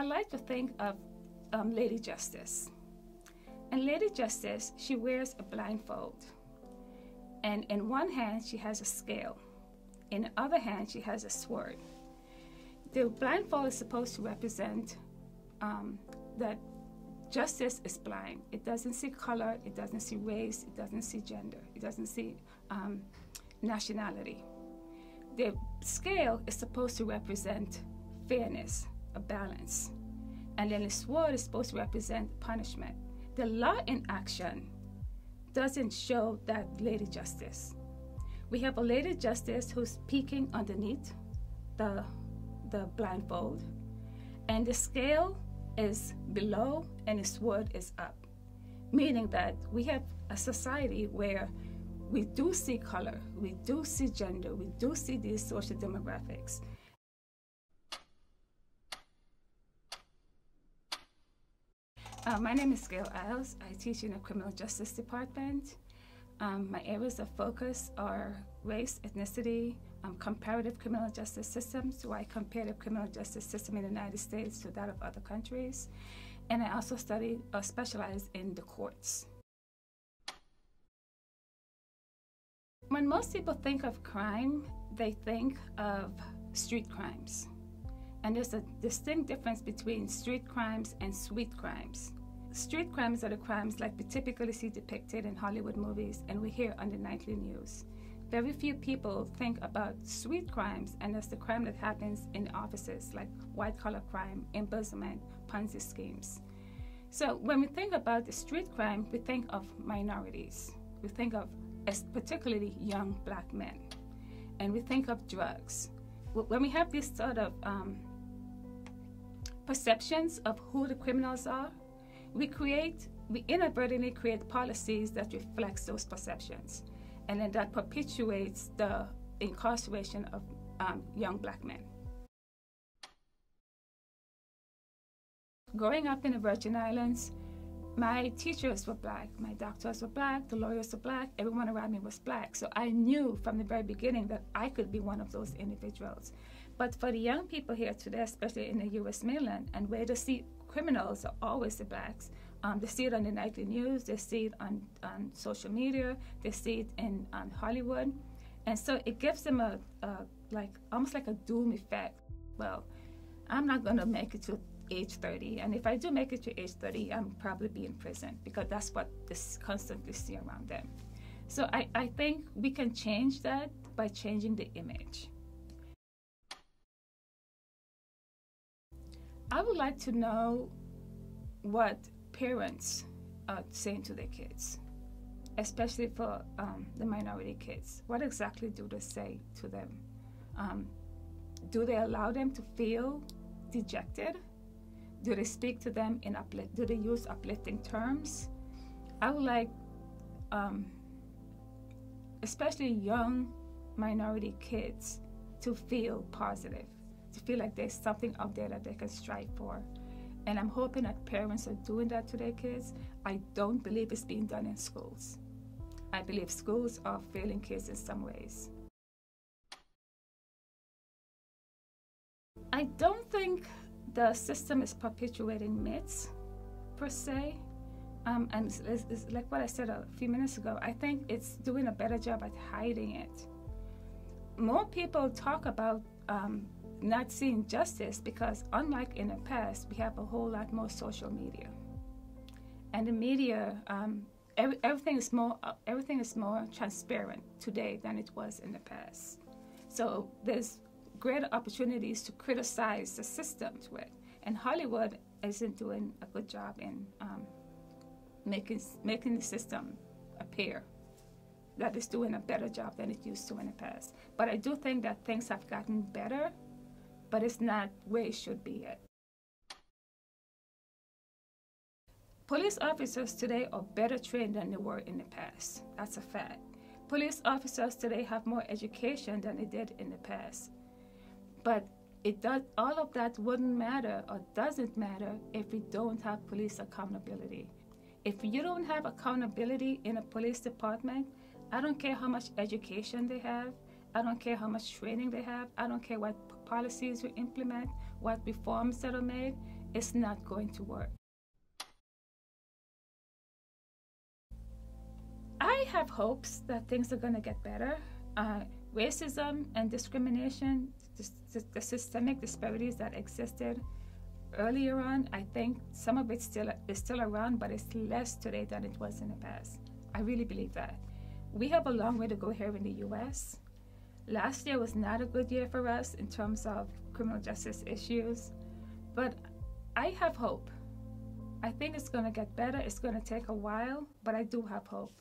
I like to think of Lady Justice. And Lady Justice, she wears a blindfold. And in one hand, she has a scale. In the other hand, she has a sword. The blindfold is supposed to represent that justice is blind. It doesn't see color, it doesn't see race, it doesn't see gender, it doesn't see nationality. The scale is supposed to represent fairness, a balance. And then the sword is supposed to represent punishment. The law in action doesn't show that Lady Justice. We have a Lady Justice who's peeking underneath the blindfold, and the scale is below and the sword is up, meaning that we have a society where we do see color, we do see gender, we do see these social demographics. My name is Gail Isles. I teach in the Criminal Justice Department. My areas of focus are race, ethnicity, comparative criminal justice systems. So I compare the criminal justice system in the United States to that of other countries. And I also study or specialize in the courts. When most people think of crime, they think of street crimes. And there's a distinct difference between street crimes and sweet crimes. Street crimes are the crimes like we typically see depicted in Hollywood movies and we hear on the nightly news. Very few people think about sweet crimes, and that's the crime that happens in offices, like white-collar crime, embezzlement, Ponzi schemes. So when we think about the street crime, we think of minorities. We think of particularly young black men. And we think of drugs. When we have this sort of perceptions of who the criminals are, we inadvertently create policies that reflects those perceptions, and then that perpetuates the incarceration of young black men. Growing up in the Virgin Islands, my teachers were black, my doctors were black, the lawyers were black, everyone around me was black. So I knew from the very beginning that I could be one of those individuals. But for the young people here today, especially in the U.S. mainland, and where they see criminals are always the blacks, they see it on the nightly news, they see it on social media, they see it in Hollywood. And so it gives them almost like a doom effect. Well, I'm not going to make it to age 30, and if I do make it to age 30, I'm probably be in prison, because that's what they constantly see around them. So I think we can change that by changing the image. I would like to know what parents are saying to their kids, especially for the minority kids. What exactly do they say to them? Do they allow them to feel dejected? Do they speak to them in do they use uplifting terms? I would like, especially young minority kids, to feel positive, to feel like there's something out there that they can strive for. And I'm hoping that parents are doing that to their kids. I don't believe it's being done in schools. I believe schools are failing kids in some ways. I don't think the system is perpetuating myths, per se. And it's like what I said a few minutes ago, I think it's doing a better job at hiding it. More people talk about not seeing justice because, unlike in the past, we have a whole lot more social media. And the media, everything is more transparent today than it was in the past. So there's greater opportunities to criticize the system to it. And Hollywood isn't doing a good job in making the system appear that it's doing a better job than it used to in the past. But I do think that things have gotten better, but it's not where it should be yet. Police officers today are better trained than they were in the past. That's a fact. Police officers today have more education than they did in the past. But all of that wouldn't matter or doesn't matter if we don't have police accountability. If you don't have accountability in a police department, I don't care how much education they have, I don't care how much training they have, I don't care what policies we implement, what reforms that are made. it's not going to work. I have hopes that things are going to get better. Racism and discrimination, the systemic disparities that existed earlier on, I think some of it is still around, but it's less today than it was in the past. I really believe that. We have a long way to go here in the U.S. Last year was not a good year for us in terms of criminal justice issues, but I have hope. I think it's going to get better. It's going to take a while, but I do have hope.